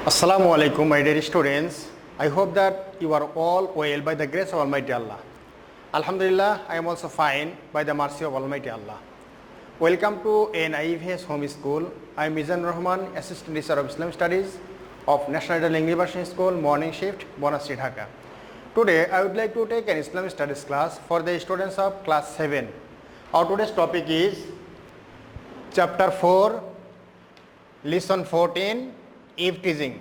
Assalamu alaikum, my dear students. I hope that you are all well by the grace of Almighty Allah. Alhamdulillah, I am also fine by the mercy of Almighty Allah. Welcome to an Eve-Teasing home school. I am Mizanur Rahman, Assistant Teacher of Islam Studies of National International English School, Morning Shift, Bonasri, Dhaka. Today, I would like to take an Islamic Studies class for the students of class 7. Our today's topic is Chapter 4, Lesson 14, Eve-Teasing.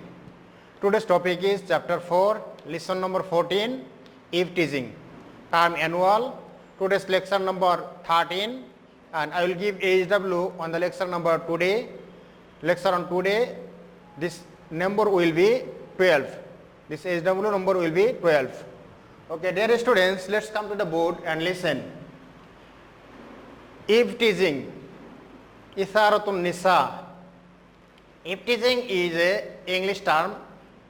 Today's topic is Chapter 4, Lesson number 14, Eve-Teasing. Term annual. Today's lecture number 13, and I will give H.W. on the lecture number today. Lecture on today, this number will be 12. This H.W. number will be 12. Okay, dear students, let's come to the board and listen. Eve-Teasing, Itharatun Nisa. Eve-teasing is an English term.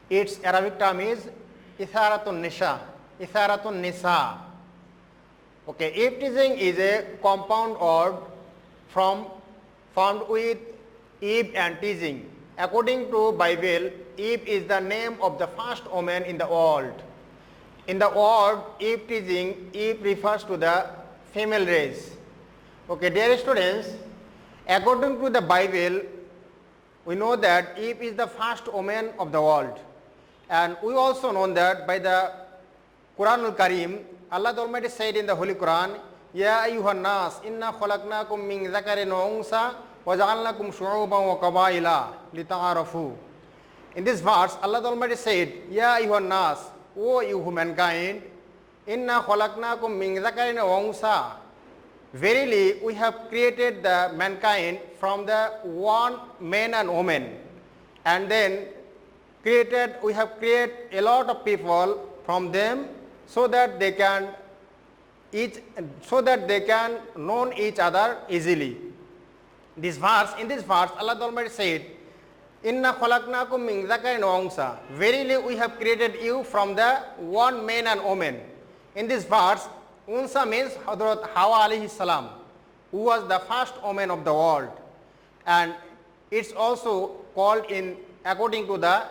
Its Arabic term is Itharatun Nisa. Itharatun Nisa. Okay, Eve-teasing is a compound word formed with Eve and teasing. According to Bible, Eve is the name of the first woman in the world. In the word Eve-teasing, Eve refers to the female race. Okay, dear students, according to the Bible, we know that Eve is the first woman of the world, and we also know that by the Quran al-Karim, Allah the Almighty said in the Holy Quran, Ya ayyuhan nas, inna khalaqnakum min dhakarin wa unsa wa ja'alnakum shu'uban wa qabaila lita'arafu. In this verse, Allah the Almighty said, Ya ayyuhan nas, O you humankind, inna khalaqnakum min dhakarin wa unsa. Verily, we have created the mankind from the one man and woman, and then we have created a lot of people from them so that they can know each other easily. In this verse, Allah the Almighty said, Inna khalaqnakum min dhakarin wa unsa. Verily, we have created you from the one man and woman. In this verse, Unsa means Hadrat Hawa alayhi salam, who was the first woman of the world, and it's also called in according to the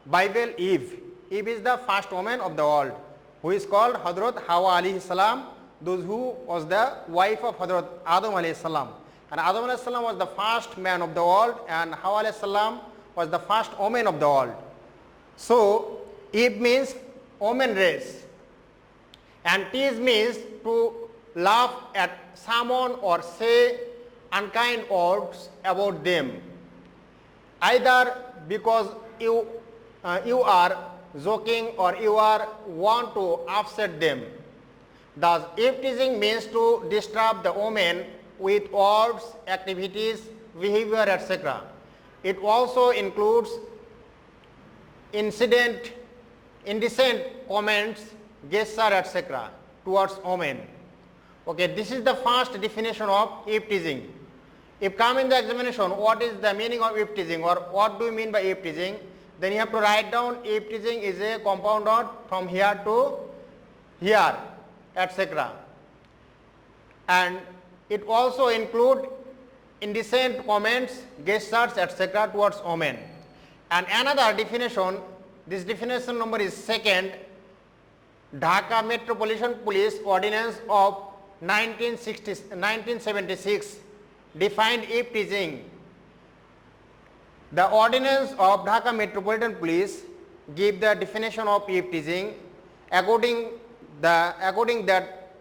Bible Eve. Eve is the first woman of the world, who is called Hadrat Hawa alayhi salam, those who was the wife of Hadrat Adam alayhi salam. And Adam alayhi salam was the first man of the world, and Hawa alayhi salam was the first woman of the world. So Eve means woman race. And tease means to laugh at someone or say unkind words about them, either because you are joking or you want to upset them. Thus, Eve-teasing means to disturb the woman with words, activities, behavior, etc. It also includes indecent comments, gesture, etc. towards women. Okay, this is the first definition of Eve-teasing. If come in the examination, what is the meaning of Eve-teasing, or what do you mean by Eve-teasing, then you have to write down Eve-teasing is a compound word from here to here, etc. And it also include indecent comments, gestures, etc. towards women. And another definition, this definition number is second, Dhaka Metropolitan Police Ordinance of 1976 defined Eve-teasing. The ordinance of Dhaka Metropolitan Police give the definition of Eve-teasing. According that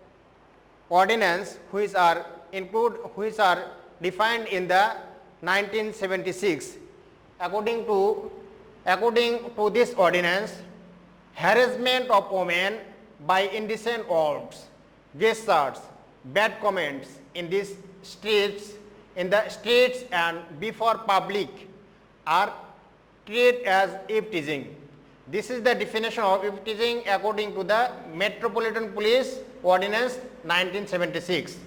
ordinance, which are defined in the 1976. According to this ordinance, harassment of women by indecent words, gestures, bad comments in the streets and before public are treated as Eve-teasing. This is the definition of Eve-teasing according to the Metropolitan Police Ordinance 1976.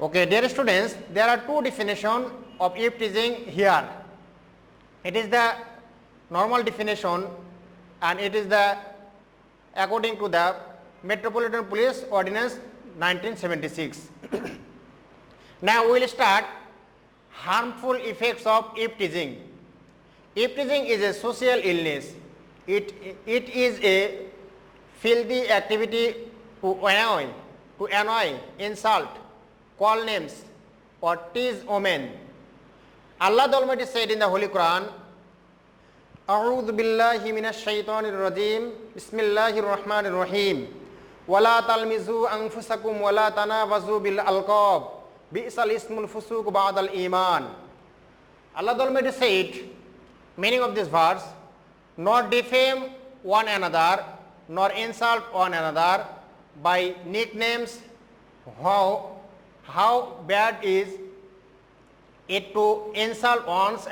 Okay, dear students, there are two definitions of Eve-teasing here. It is the normal definition, and it is according to the Metropolitan Police Ordinance 1976. Now we will start harmful effects of Eve-teasing. Eve-teasing is a social illness. It is a filthy activity to annoy, insult, call names, or tease women. Allah the Almighty said in the Holy Quran, أعوذ بالله من الشيطان الرجيم بسم الله الرحمن الرحيم ولا تلمزوا أنفسكم ولا تنابزوا بالألقاب بئس الاسم الفسوق بعد الإيمان. Allah the Almighty said, meaning of this verse, nor defame one another, nor insult one another by nicknames. How bad is it to insult one's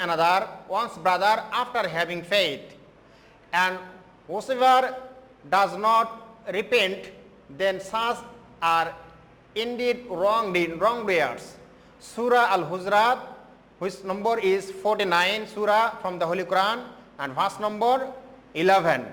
brother after having faith? And whosoever does not repent, then such are indeed wrongdoers. Surah Al-Hujurat, which number is 49 surah from the Holy Quran, and verse number 11.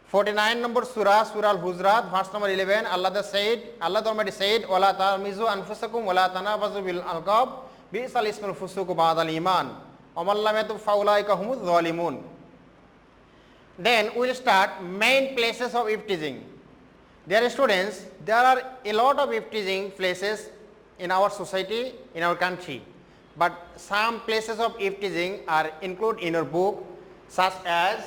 49 number surah Al-Hujurat, verse number 11. Allah the Almighty said, وَلَا تَلْمِزُوا أَنفُسَكُمْ وَلَا تَنَابَزُوا بِالْأَلْقَابِ بِئْسَ الِاسْمُ الْفُسُوقُ بَعْدَ الْإِيمَانِ وَمَن لَّمْ يَتُبْ فَأُولَٰئِكَ هُمُ الظَّالِمُونَ. Then we will start main places of Eve-teasing. Dear students, there are a lot of Eve-teasing places in our society, in our country. But some places of Eve-teasing are included in your book, such as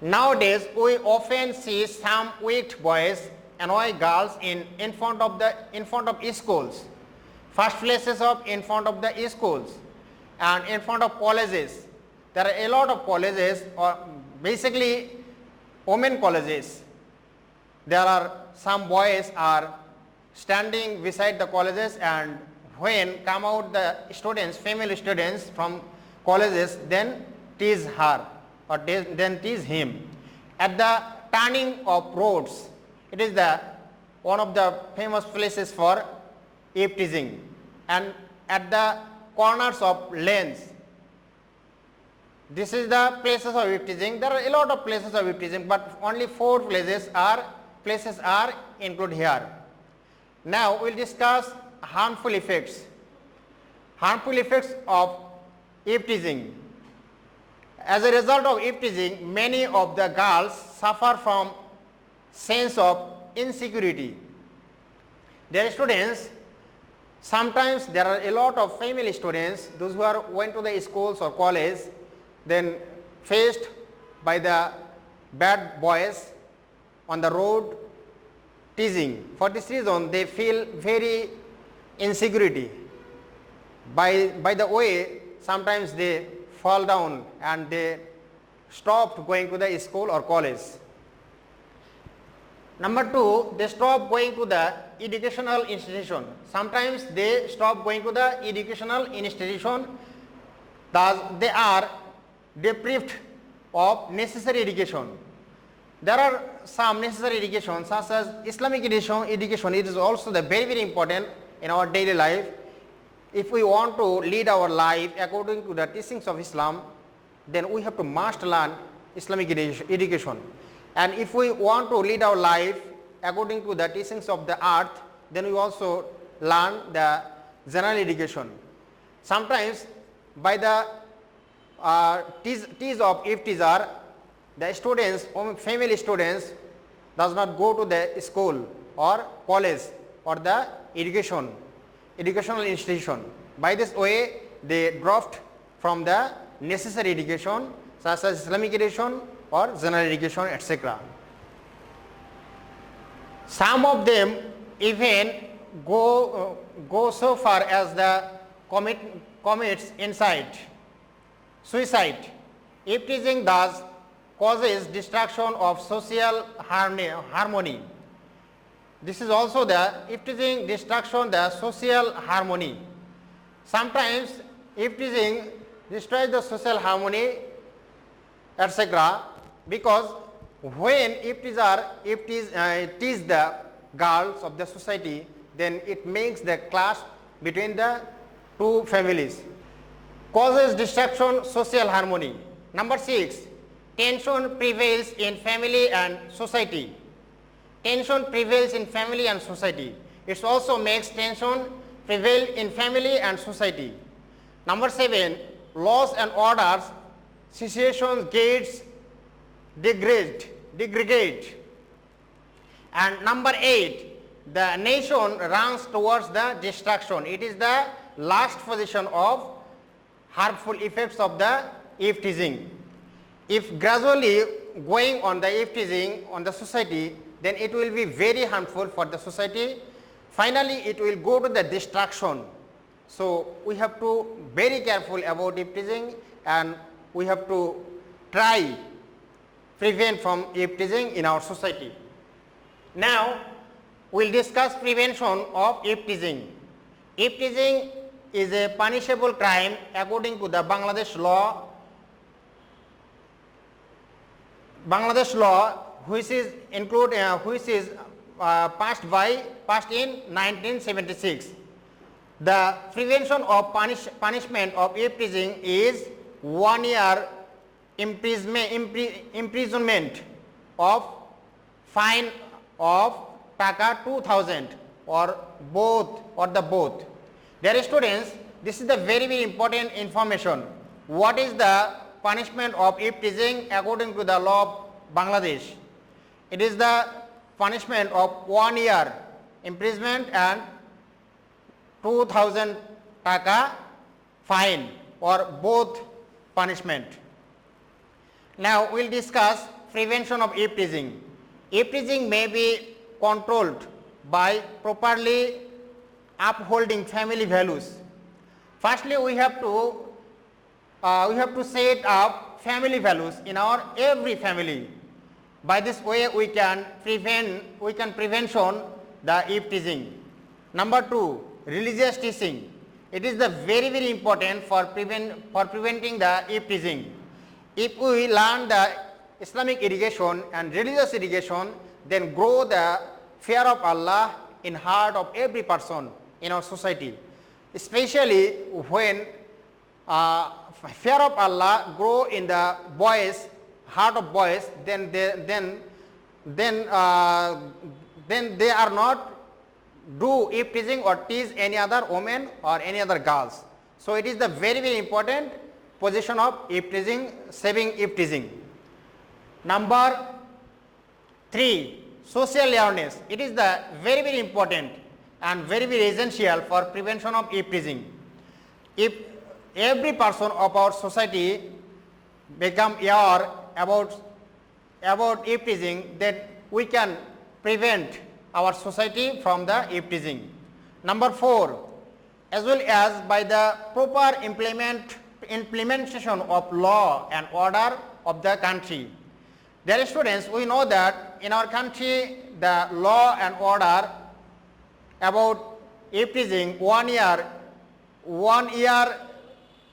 nowadays we often see some weak boys annoy girls in front of schools. First places of in front of the schools and in front of colleges. There are a lot of colleges, or basically women colleges. There are some boys are standing beside the colleges, and when come out the students, female students from colleges, then tease her or then tease him. At the turning of roads, it is one of the famous places for Eve-teasing. And at the corners of lanes, this is the places of Eve-teasing. There are a lot of places of Eve-teasing, but only 4 places are included here. Now we will discuss harmful effects. Harmful effects of Eve-teasing. As a result of Eve-teasing, many of the girls suffer from sense of insecurity. Their students, sometimes there are a lot of female students, those who went to the schools or college, then faced by the bad boys on the road teasing. For this reason, they feel very insecurity. By the way, sometimes they fall down and they stopped going to the school or college. Number 2, they stop going to the educational institution. Sometimes they stop going to the educational institution, thus they are deprived of necessary education. There are some necessary education such as Islamic education. It is also very important in our daily life. If we want to lead our life according to the teachings of Islam, then we have to must learn Islamic education. And if we want to lead our life according to the teachings of the earth, then we also learn the general education. Sometimes by the tease of Eve-teaser, the students, female students, does not go to the school or college or the educational institution. By this way, they dropped from the necessary education such as Islamic education or general education, etc. Some of them even go so far as the commits suicide. Eve-teasing thus causes destruction of social harmony. This is also the Eve-teasing destruction the social harmony. Sometimes Eve-teasing destroys the social harmony, etc. because when Eve-teaser tease the girls of the society, then it makes the clash between the two families. Causes destruction social harmony. Number 6, tension prevails in family and society. Tension prevails in family and society. It also makes tension prevail in family and society. Number 7, laws and orders, situations gets degrade. And number 8, the nation runs towards the destruction. It is the last position of harmful effects of the Eve-teasing. If gradually going on the Eve-teasing on the society, then it will be very harmful for the society. Finally, it will go to the destruction. So we have to very careful about Eve-teasing, and we have to try prevent from Eve-teasing in our society. Now we will discuss prevention of Eve-teasing. Eve-teasing is a punishable crime according to the Bangladesh law. Which is passed in 1976. The prevention of punishment of Eve-teasing is 1 year imprisonment of fine of taka 2000 or both. Dear students, this is the very important information. What is the punishment of Eve-teasing according to the law of Bangladesh? It is the punishment of 1 year imprisonment and 2000 taka fine or both punishment. Now we will discuss prevention of Eve-teasing. Eve-teasing may be controlled by properly upholding family values. Firstly, we have to set up family values in our every family. By this way, we can prevention the Eve-teasing. Number 2, religious teaching. It is the very important for preventing the Eve-teasing. If we learn the Islamic education and religious education, then grow the fear of Allah in heart of every person in our society. Especially when fear of Allah grow in the heart of boys, then they are not do Eve-teasing or tease any other woman or any other girls. So it is the very important position of Eve-teasing, saving Eve-teasing. Number 3, social awareness. It is the very important and very essential for prevention of Eve-teasing. If every person of our society become aware about Eve-teasing, then we can prevent our society from the Eve-teasing. Number 4, as well as by the proper implementation of law and order of the country. Dear students, we know that in our country the law and order about Eve-teasing 1 year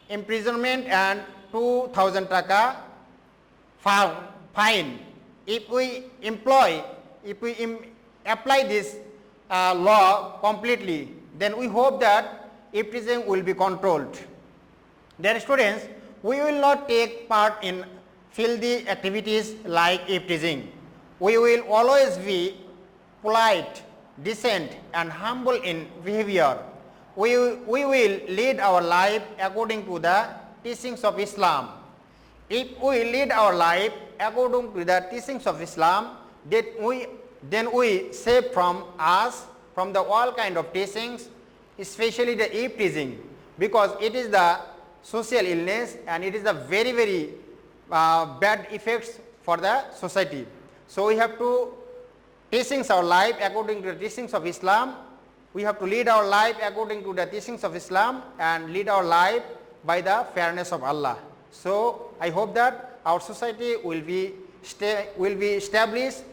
imprisonment and 2000 taka fine. If we apply this law completely, then we hope that Eve-teasing will be controlled. Dear students, we will not take part in filthy activities like Eve-teasing. We will always be polite, decent and humble in behavior. We will lead our life according to the teachings of Islam. If we lead our life according to the teachings of Islam, then we save from the all kind of teachings, especially the Eve-teasing, because it is the social illness and it is the very bad effects for the society. So we have to teachings our life according to the teachings of Islam. We have to lead our life according to the teachings of Islam and lead our life by the fairness of Allah. So I hope that our society will be established,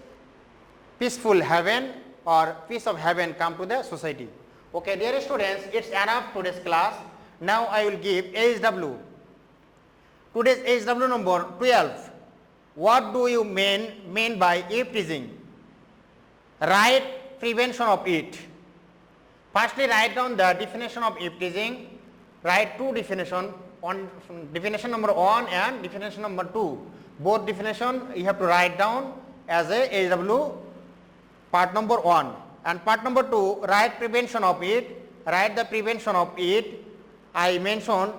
peaceful heaven or peace of heaven come to the society. Okay, dear students, it's enough today's class. Now I will give HW. Today's HW number 12. What do you mean by Eve-teasing? Write prevention of it. Firstly, write down the definition of Eve-teasing. Write two definition, definition number 1 and definition number 2. Both definition you have to write down as a HW part number 1. And part number 2, write prevention of it. Write the prevention of it. I mentioned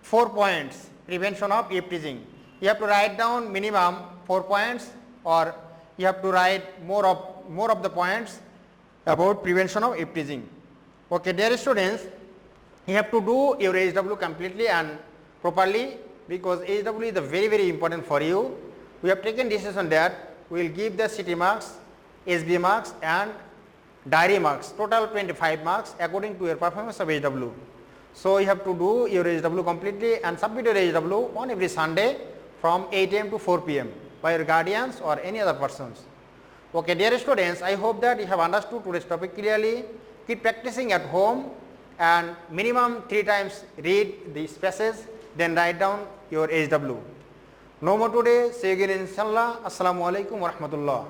4 points prevention of Eve-Teasing. You have to write down minimum 4 points, or you have to write more of the points about prevention of Eve-Teasing. Okay, dear students, you have to do your H.W. completely and properly, because H.W. is very, very important for you. We have taken decision that we will give the CT marks, SB marks and diary marks, total 25 marks according to your performance of H.W. So you have to do your H.W. completely and submit your H.W. on every Sunday from 8 am to 4 pm by your guardians or any other persons. Okay, dear students, I hope that you have understood today's topic clearly. Keep practicing at home and minimum 3 times read the spaces, then write down your H.W. No more today. See you again inshallah. Assalamu alaikum wa rahmatullah.